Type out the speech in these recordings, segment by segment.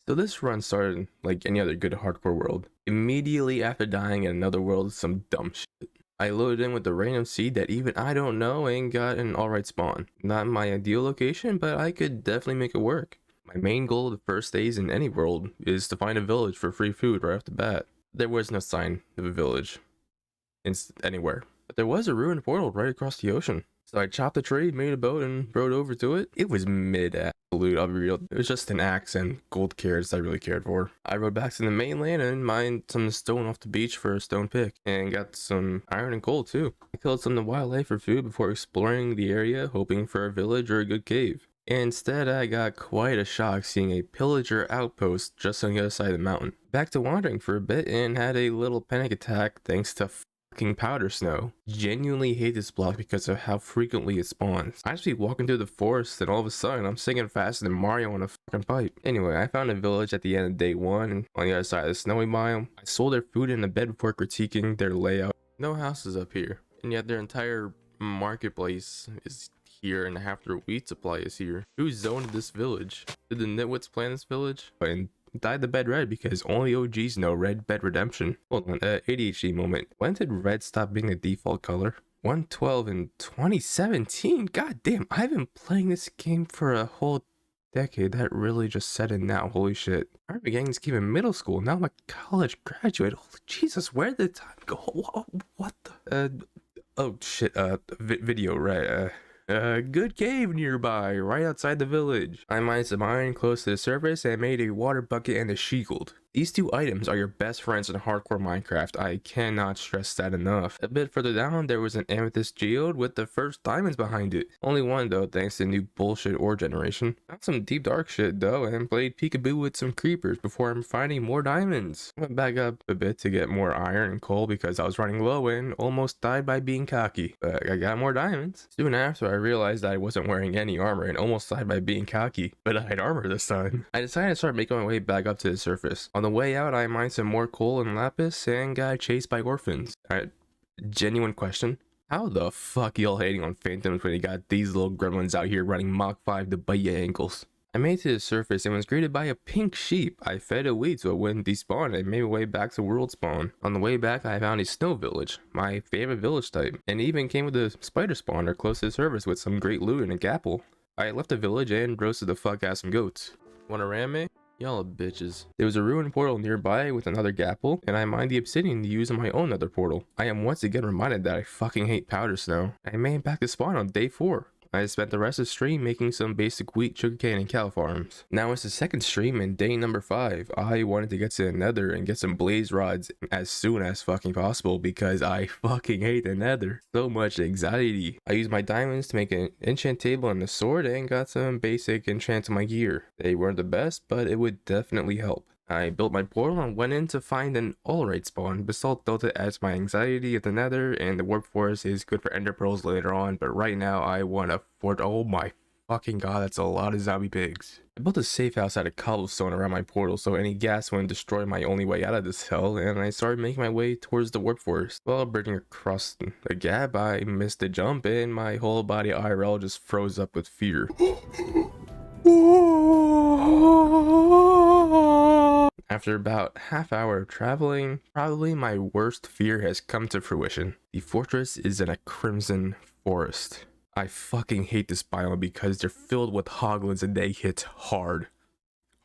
So this run started like any other good hardcore world. Immediately after dying in another world, some dumb shit. I loaded in with a random seed that even I don't know and got an alright spawn. Not my ideal location, but I could definitely make it work. My main goal of the first days in any world is to find a village for free food right off the bat. There was no sign of a village anywhere, but there was a ruined portal right across the ocean. So I chopped a tree, made a boat, and rowed over to it. It was mid absolute, I'll be real. It was just an axe and gold carrots I really cared for. I rode back to the mainland and mined some stone off the beach for a stone pick, and got some iron and coal too. I killed some of the wildlife for food before exploring the area, hoping for a village or a good cave. Instead, I got quite a shock seeing a pillager outpost just on the other side of the mountain. Back to wandering for a bit and had a little panic attack thanks to fucking powder snow. Genuinely hate this block because of how frequently it spawns. I just be walking through the forest and all of a sudden I'm singing faster than Mario on a fucking pipe. Anyway, I found a village at the end of day 1 on the other side of the snowy biome. I sold their food in a bed before critiquing their layout. No houses up here, and yet their entire marketplace is here and half their wheat supply is here. Who zoned this village? Did the nitwits plan this village? And dyed the bed red because only OGs know red bed redemption. Hold on, ADHD moment. When did red stop being the default color? 112 in 2017? God damn, I've been playing this game for a whole decade. That really just set in now. Holy shit. I remember getting this game in middle school. Now I'm a college graduate. Holy Jesus, where did the time go? What the? Oh shit, video, right, good cave nearby, right outside the village. I mined some iron close to the surface and made a water bucket and a shield. These two items are your best friends in hardcore Minecraft. I cannot stress that enough. A bit further down, there was an amethyst geode with the first diamonds behind it. Only one though, thanks to new bullshit ore generation. Found some deep dark shit though, and played peekaboo with some creepers before I'm finding more diamonds. I went back up a bit to get more iron and coal because I was running low and almost died by being cocky. But I got more diamonds. Soon after, I realized that I wasn't wearing any armor and almost died by being cocky. But I had armor this time. I decided to start making my way back up to the surface. On the way out, I mined some more coal and lapis and got chased by orphans. Alright, genuine question. How the fuck y'all hating on phantoms when you got these little gremlins out here running Mach 5 to bite your ankles? I made it to the surface and was greeted by a pink sheep. I fed it wheat so it wouldn't despawn and made my way back to world spawn. On the way back, I found a snow village, my favorite village type, and even came with a spider spawner close to the surface with some great loot and a gapple. I left the village and roasted the fuck out of some goats. Wanna ram me? Y'all bitches. There was a ruined portal nearby with another gapple, and I mined the obsidian to use in my own nether portal. I am once again reminded that I fucking hate powder snow. I made it back to spawn on day 4. I spent the rest of the stream making some basic wheat, sugarcane, and cow farms. Now it's the second stream and day number 5. I wanted to get to the nether and get some blaze rods as soon as fucking possible because I fucking hate the nether. So much anxiety. I used my diamonds to make an enchant table and a sword and got some basic enchants on my gear. They weren't the best, but it would definitely help. I built my portal and went in to find an alright spawn. Basalt Delta adds my anxiety of the nether, and the warp forest is good for ender pearls later on, but right now I want a fort. Oh my fucking god, that's a lot of zombie pigs. I built a safe house out of cobblestone around my portal so any gas wouldn't destroy my only way out of this hell, and I started making my way towards the warp forest. While bridging across the gap, I missed a jump and my whole body IRL just froze up with fear. After about half hour of traveling, probably my worst fear has come to fruition. The fortress is in a crimson forest. I fucking hate this biome because they're filled with hoglins and they hit hard.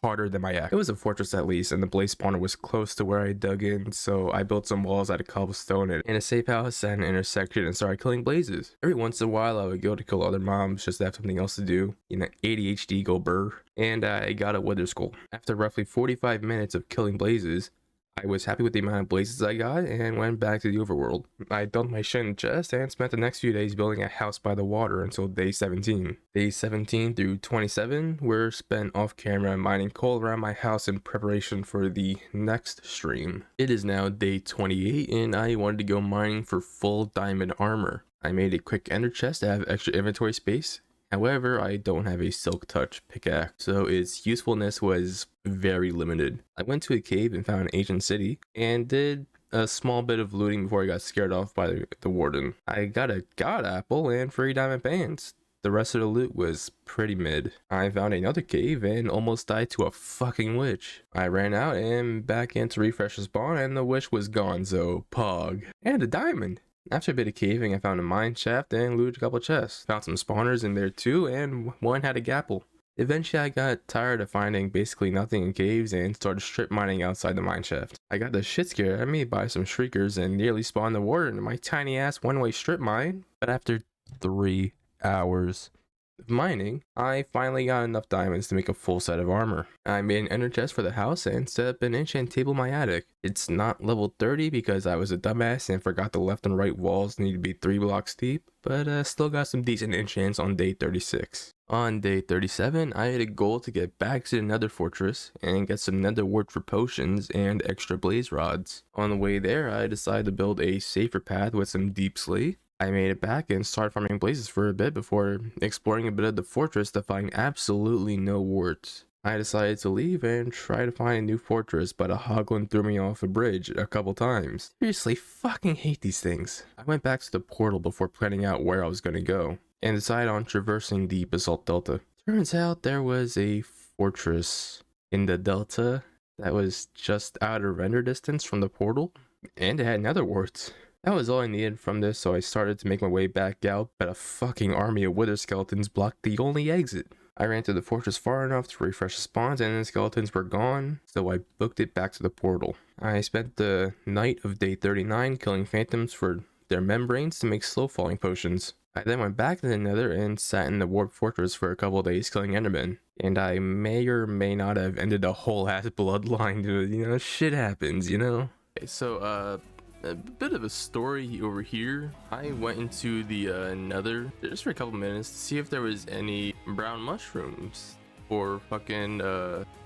Harder than my axe. It was a fortress at least, and the blaze spawner was close to where I dug in, so I built some walls out of cobblestone and a safe house at an intersection and started killing blazes. Every once in a while I would go to kill other mobs just to have something else to do. You know, ADHD go burr. And I got a wither skull. After roughly 45 minutes of killing blazes, I was happy with the amount of blazes I got and went back to the overworld. I dumped my shit in the chest and spent the next few days building a house by the water until day 17. Days 17 through 27 were spent off camera mining coal around my house in preparation for the next stream. It is now day 28 and I wanted to go mining for full diamond armor. I made a quick ender chest to have extra inventory space. However, I don't have a silk touch pickaxe, so its usefulness was very limited. I went to a cave and found an ancient city, and did a small bit of looting before I got scared off by the warden. I got a god apple and 3 diamond bands. The rest of the loot was pretty mid. I found another cave and almost died to a fucking witch. I ran out and back in to refresh the spawn and the witch was gone, so pog. And a diamond. After a bit of caving, I found a mine shaft and looted a couple chests. Found some spawners in there too, and one had a gapple. Eventually I got tired of finding basically nothing in caves and started strip mining outside the mineshaft. I got the shit scared at me by some shriekers and nearly spawned the warden in my tiny ass one-way strip mine. But after 3 hours of mining, I finally got enough diamonds to make a full set of armor. I made an ender chest for the house and set up an enchant table in my attic. It's not level 30 because I was a dumbass and forgot the left and right walls need to be 3 blocks deep, but still got some decent enchants on day 36. On day 37, I had a goal to get back to the nether fortress and get some nether wart for potions and extra blaze rods. On the way there, I decided to build a safer path with some deep slate. I made it back and started farming blazes for a bit before exploring a bit of the fortress to find absolutely no warts. I decided to leave and try to find a new fortress, but a hoglin threw me off a bridge a couple times. Seriously, fucking hate these things. I went back to the portal before planning out where I was gonna go, and decided on traversing the basalt delta. Turns out there was a fortress in the delta that was just out of render distance from the portal, and it had nether warts. That was all I needed from this, so I started to make my way back out, but a fucking army of wither skeletons blocked the only exit. I ran to the fortress far enough to refresh the spawns and the skeletons were gone, so I booked it back to the portal. I spent the night of day 39 killing phantoms for their membranes to make slow falling potions. I then went back to the nether and sat in the warp fortress for a couple of days killing endermen. And I may or may not have ended a whole ass bloodline, dude. Shit happens, Okay, so a bit of a story over here. I went into the nether just for a couple minutes to see if there was any brown mushrooms or fucking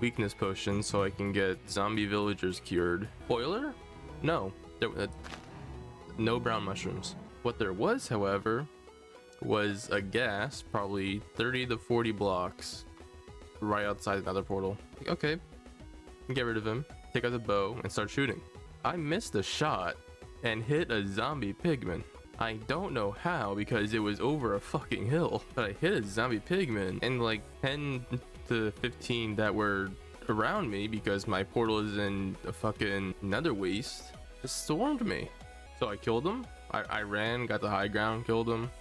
weakness potions so I can get zombie villagers cured. Spoiler? No, no brown mushrooms. What there was, however, was a gas, probably 30 to 40 blocks right outside another portal. Okay, get rid of him, take out the bow and start shooting. I missed a shot and hit a zombie pigman. I don't know how because it was over a fucking hill, but I hit a zombie pigman and like 10 to 15 that were around me because my portal is in a fucking nether waste just stormed me. So I killed him. I ran, got the high ground, killed him.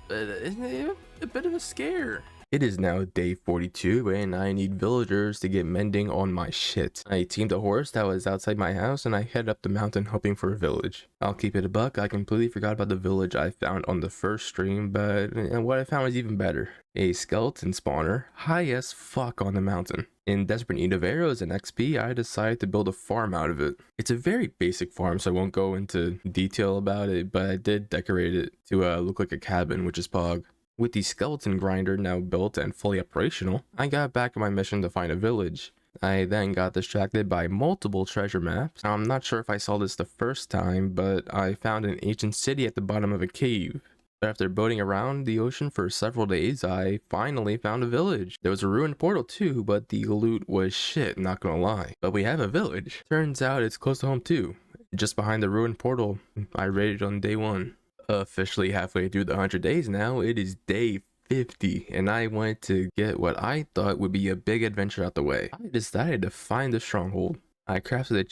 But isn't it a bit of a scare? It is now day 42 and I need villagers to get mending on my shit. I teamed a horse that was outside my house and I headed up the mountain hoping for a village. I'll keep it a buck, I completely forgot about the village I found on the first stream, but what I found was even better. A skeleton spawner, high as fuck on the mountain. In desperate need of arrows and XP, I decided to build a farm out of it. It's a very basic farm, so I won't go into detail about it, but I did decorate it to look like a cabin, which is pog. With the skeleton grinder now built and fully operational, I got back on my mission to find a village. I then got distracted by multiple treasure maps. Now, I'm not sure if I saw this the first time, but I found an ancient city at the bottom of a cave. But after boating around the ocean for several days, I finally found a village. There was a ruined portal too, but the loot was shit, not gonna lie. But we have a village. Turns out it's close to home too. Just behind the ruined portal, I raided on day 1. Officially halfway through the 100 days now, it is day 50 and I wanted to get what I thought would be a big adventure out the way. I decided to find the stronghold. I crafted a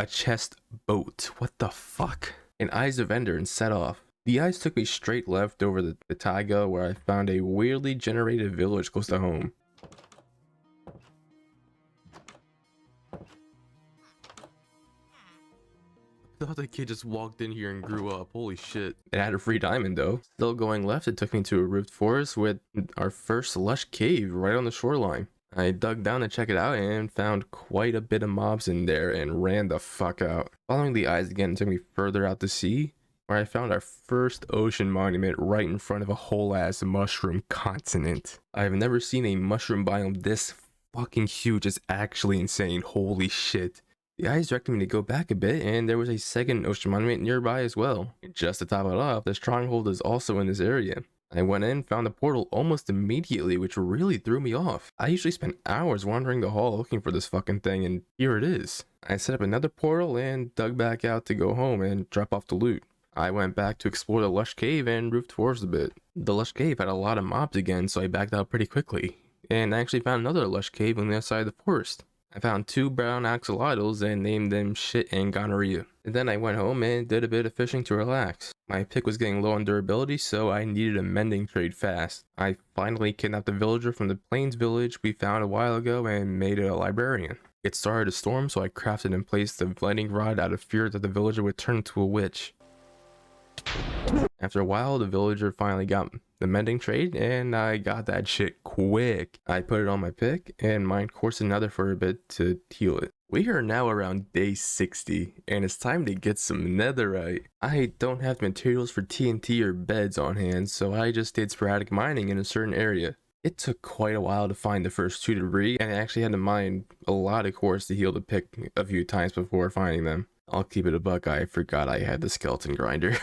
chest boat. What the fuck? And Eyes of Ender and set off. The eyes took me straight left over the taiga where I found a weirdly generated village close to home. I thought the kid just walked in here and grew up. Holy shit. It had a free diamond though. Still going left, it took me to a roofed forest with our first lush cave right on the shoreline. I dug down to check it out and found quite a bit of mobs in there and ran the fuck out. Following the eyes again took me further out to sea, where I found our first ocean monument right in front of a whole ass mushroom continent. I've never seen a mushroom biome this fucking huge. It's actually insane. Holy shit. The eyes directed me to go back a bit, and there was a second ocean monument nearby as well. Just to top it off, the stronghold is also in this area. I went in, found the portal almost immediately, which really threw me off. I usually spend hours wandering the hall looking for this fucking thing, and here it is. I set up another portal and dug back out to go home and drop off the loot. I went back to explore the lush cave and roofed forest a bit. The lush cave had a lot of mobs again, so I backed out pretty quickly. And I actually found another lush cave on the other side of the forest. I found 2 brown axolotls and named them Shit and Gonorrhea. And then I went home and did a bit of fishing to relax. My pick was getting low on durability, so I needed a mending trade fast. I finally kidnapped a villager from the Plains village we found a while ago and made it a librarian. It started to storm, so I crafted and placed the lightning rod out of fear that the villager would turn into a witch. After a while, the villager finally got the mending trade, and I got that shit quick. I put it on my pick and mined quartz and nether for a bit to heal it. We are now around day 60, and it's time to get some netherite. I don't have materials for TNT or beds on hand, so I just did sporadic mining in a certain area. It took quite a while to find the first 2 debris, and I actually had to mine a lot of quartz to heal the pick a few times before finding them. I'll keep it a buck, I forgot I had the skeleton grinder.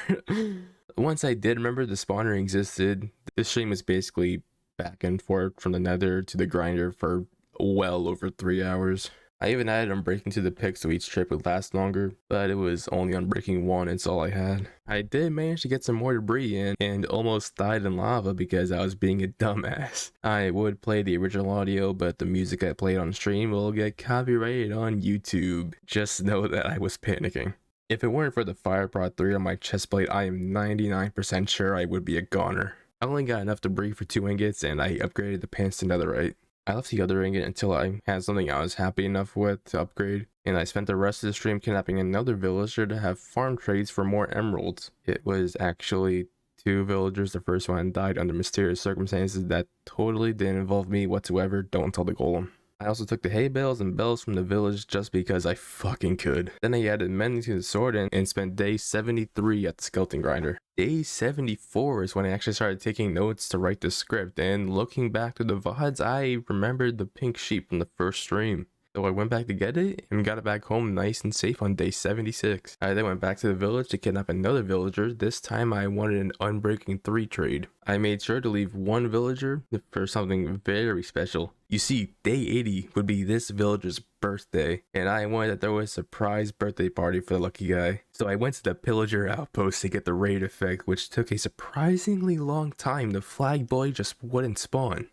Once I did remember the spawner existed, this stream was basically back and forth from the nether to the grinder for well over 3 hours. I even added unbreaking to the pick so each trip would last longer, but it was only unbreaking 1, it's all I had. I did manage to get some more debris in and almost died in lava because I was being a dumbass. I would play the original audio, but the music I played on stream will get copyrighted on YouTube. Just know that I was panicking. If it weren't for the fire prod 3 on my chestplate, I am 99% sure I would be a goner. I only got enough debris for 2 ingots and I upgraded the pants to netherite. I left the other ingot until I had something I was happy enough with to upgrade, and I spent the rest of the stream kidnapping another villager to have farm trades for more emeralds. It was actually 2 villagers. The first one died under mysterious circumstances that totally didn't involve me whatsoever. Don't tell the golem. I also took the hay bales and bells from the village just because I fucking could. Then I added mending to the sword and spent day 73 at the skeleton grinder. Day 74 is when I actually started taking notes to write the script, and looking back to the VODs, I remembered the pink sheep from the first stream. So I went back to get it and got it back home nice and safe on day 76. I then went back to the village to kidnap another villager. This time I wanted an unbreaking 3 trade. I made sure to leave 1 villager for something very special. You see, day 80 would be this villager's birthday, and I wanted to throw a surprise birthday party for the lucky guy. So I went to the pillager outpost to get the raid effect, which took a surprisingly long time. The flag boy just wouldn't spawn.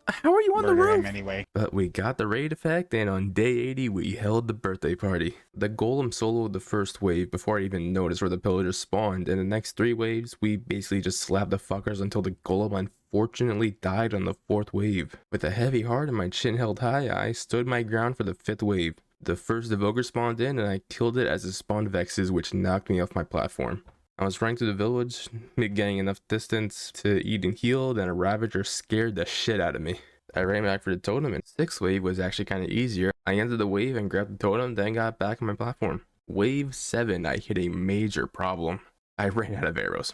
How are you on the roof? Anyway. But we got the raid effect, and on day 80 we held the birthday party. The golem soloed the first wave before I even noticed where the pillagers spawned, and the next 3 waves we basically just slapped the fuckers until the golem unfortunately died on the 4th wave. With a heavy heart and my chin held high, I stood my ground for the 5th wave. The first Devoker spawned in, and I killed it as it spawned Vexes, which knocked me off my platform. I was running through the village, getting enough distance to eat and heal, then a Ravager scared the shit out of me. I ran back for the totem, and 6th wave was actually kind of easier. I entered the wave and grabbed the totem, then got back on my platform. Wave 7, I hit a major problem. I ran out of arrows.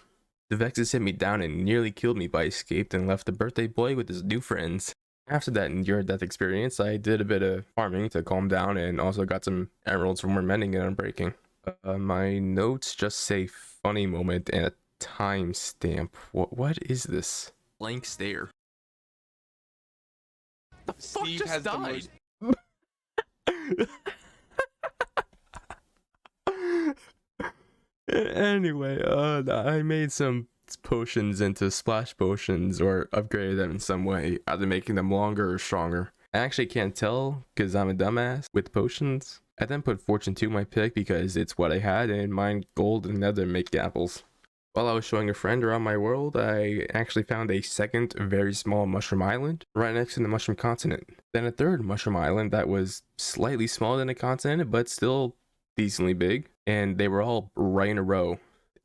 The Vexes hit me down and nearly killed me, but I escaped and left the birthday boy with his new friends. After that near-death experience, I did a bit of farming to calm down and also got some emeralds from more mending and unbreaking. My notes just say funny moment and a timestamp. What is this? Blank stare. The fuck Steve just died? Anyway, I made some potions into splash potions or upgraded them in some way, either making them longer or stronger. I actually can't tell because I'm a dumbass with potions. I then put Fortune 2 my pick because it's what I had, and mined gold and nether make apples. While I was showing a friend around my world, I actually found a second very small mushroom island right next to the mushroom continent. Then a third mushroom island that was slightly smaller than a continent, but still decently big. And they were all right in a row.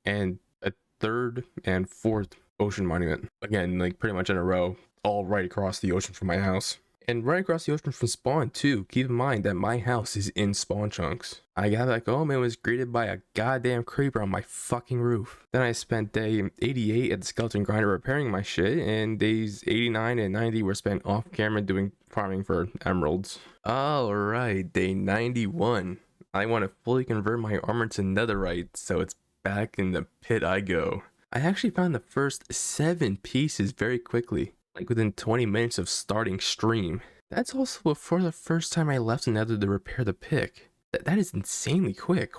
And a 3rd and 4th ocean monument. Again, like pretty much in a row, all right across the ocean from my house. And right across the ocean from spawn too. Keep in mind that my house is in spawn chunks. I got back home and was greeted by a goddamn creeper on my fucking roof. Then I spent day 88 at the skeleton grinder repairing my shit, and days 89 and 90 were spent off camera doing farming for emeralds. Alright, day 91. I want to fully convert my armor to netherite, so it's back in the pit I go. I actually found the first 7 pieces very quickly. Like within 20 minutes of starting stream. That's also before the first time I left the nether to repair the pick. That is insanely quick.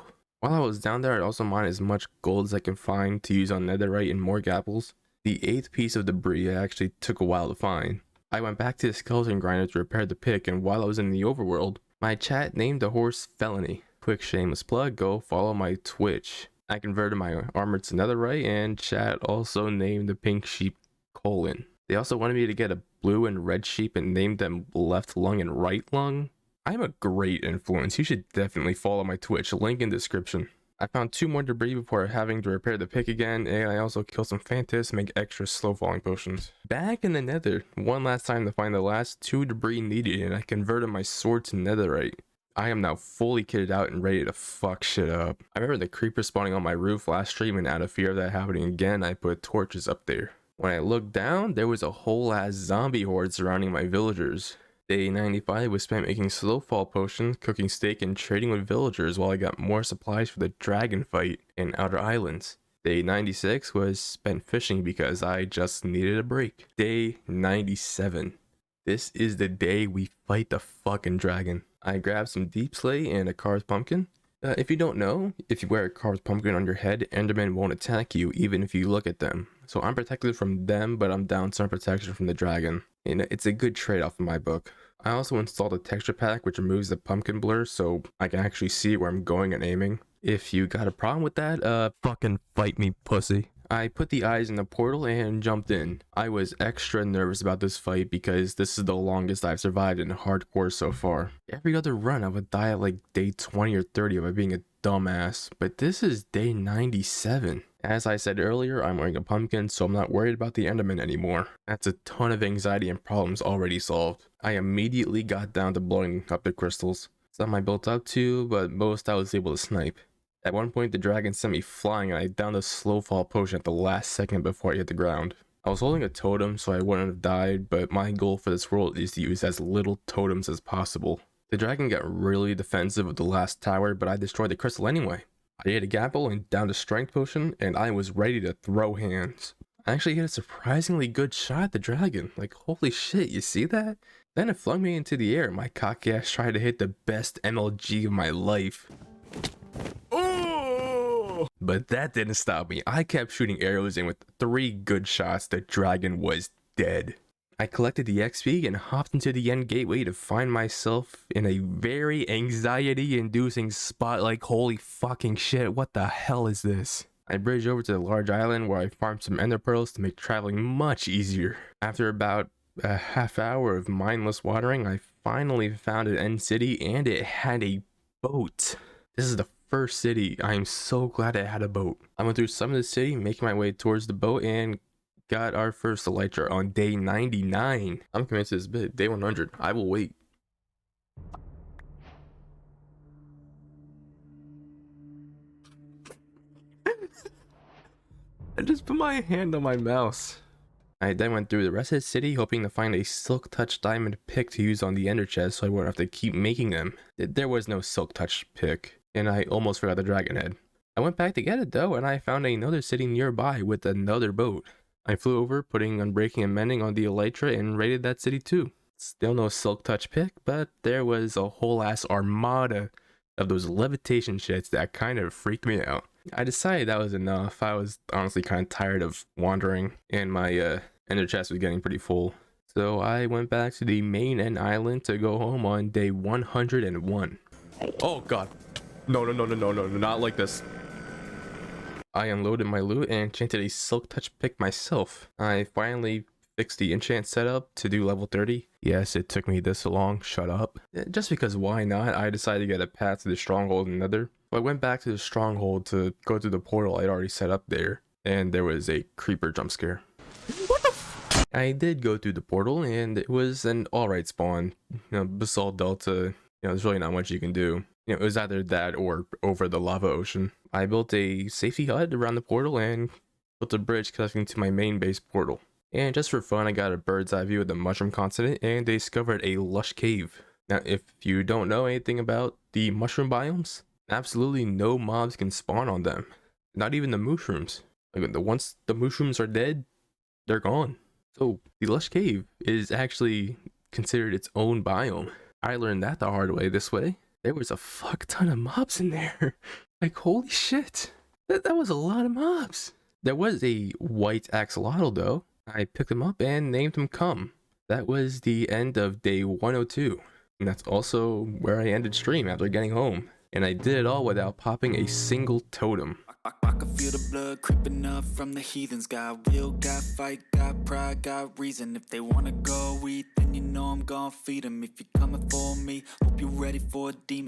While I was down there, I also mined as much gold as I can find to use on netherite and more apples. The 8th piece of debris actually took a while to find. I went back to the skeleton grinder to repair the pick, and while I was in the overworld, my chat named the horse Felony. Quick shameless plug, go follow my Twitch. I converted my armor to netherite, and chat also named the pink sheep Colon. They also wanted me to get a blue and red sheep and named them left lung and right lung. I'm a great influence. You should definitely follow my Twitch, link in description. I found 2 more debris before having to repair the pick again, and I also killed some phantoms to make extra slow falling potions. Back in the nether, one last time to find the last 2 debris needed, and I converted my sword to netherite. I am now fully kitted out and ready to fuck shit up. I remember the creeper spawning on my roof last stream, and out of fear of that happening again, I put torches up there. When I looked down, there was a whole ass zombie horde surrounding my villagers. Day 95 was spent making slow fall potions, cooking steak, and trading with villagers while I got more supplies for the dragon fight in Outer Islands. Day 96 was spent fishing because I just needed a break. Day 97. This is the day we fight the fucking dragon. I grabbed some deep slate and a carved pumpkin. If you don't know, if you wear a carved pumpkin on your head, Endermen won't attack you even if you look at them. So I'm protected from them, but I'm down some protection from the dragon. And it's a good trade-off in my book. I also installed a texture pack which removes the pumpkin blur so I can actually see where I'm going and aiming. If you got a problem with that, fucking fight me, pussy. I put the eyes in the portal and jumped in. I was extra nervous about this fight because this is the longest I've survived in hardcore so far. Every other run I would die at like day 20 or 30 by being a dumbass, but this is day 97. As I said earlier, I'm wearing a pumpkin, so I'm not worried about the Enderman anymore. That's a ton of anxiety and problems already solved. I immediately got down to blowing up the crystals. Some I built up to, but most I was able to snipe. At one point, the dragon sent me flying and I downed a slow fall potion at the last second before I hit the ground. I was holding a totem so I wouldn't have died, but my goal for this world is to use as little totems as possible. The dragon got really defensive with the last tower, but I destroyed the crystal anyway. I ate a gapple and downed a strength potion, and I was ready to throw hands. I actually hit a surprisingly good shot at the dragon. Like, holy shit, you see that? Then it flung me into the air. My cocky ass tried to hit the best MLG of my life. Oh! But that didn't stop me. I kept shooting arrows, and with 3 good shots, the dragon was dead. I collected the XP and hopped into the end gateway to find myself in a very anxiety-inducing spot like holy fucking shit, what the hell is this? I bridged over to the large island where I farmed some ender pearls to make traveling much easier. After about a half hour of mindless watering, I finally found an end city and it had a boat. This is the first city. I am so glad it had a boat. I went through some of the city, making my way towards the boat and got our first elytra on day 99. I'm convinced this bit. Day 100. I will wait. I just put my hand on my mouse. I then went through the rest of the city hoping to find a silk touch diamond pick to use on the ender chest so I wouldn't have to keep making them. There was no silk touch pick, and I almost forgot the dragon head. I went back to get it though, and I found another city nearby with another boat. I flew over, putting unbreaking and mending on the elytra and raided that city too. Still no silk touch pick, but there was a whole ass armada of those levitation shits that kind of freaked me out. I decided that was enough. I was honestly kind of tired of wandering and my ender chest was getting pretty full. So I went back to the main end island to go home on day 101. Oh god. No, not like this. I unloaded my loot and enchanted a silk touch pick myself. I finally fixed the enchant setup to do level 30. Yes, it took me this long, shut up. Just because why not, I decided to get a path to the stronghold in Nether. So I went back to the stronghold to go through the portal I'd already set up there, and there was a creeper jump scare. What the f— I did go through the portal and it was an alright spawn. You know, Basalt Delta, there's really not much you can do. It was either that or over the lava ocean. I built a safety hut around the portal and built a bridge connecting to my main base portal. And just for fun, I got a bird's eye view of the mushroom continent and discovered a lush cave. Now, if you don't know anything about the mushroom biomes, absolutely no mobs can spawn on them. Not even the mushrooms. Once the mushrooms are dead, they're gone. So the lush cave is actually considered its own biome. I learned that the hard way this way. There was a fuck ton of mobs in there. Like, holy shit. That was a lot of mobs. There was a white axolotl though. I picked him up and named him Cum. That was the end of day 102. And that's also where I ended stream after getting home. And I did it all without popping a single totem. I can feel the blood creeping up from the heathens. Got will, got fight, got pride, got reason. If they wanna go eat, then you know I'm gon' feed them. If you're coming for me, hope you're ready for a demon.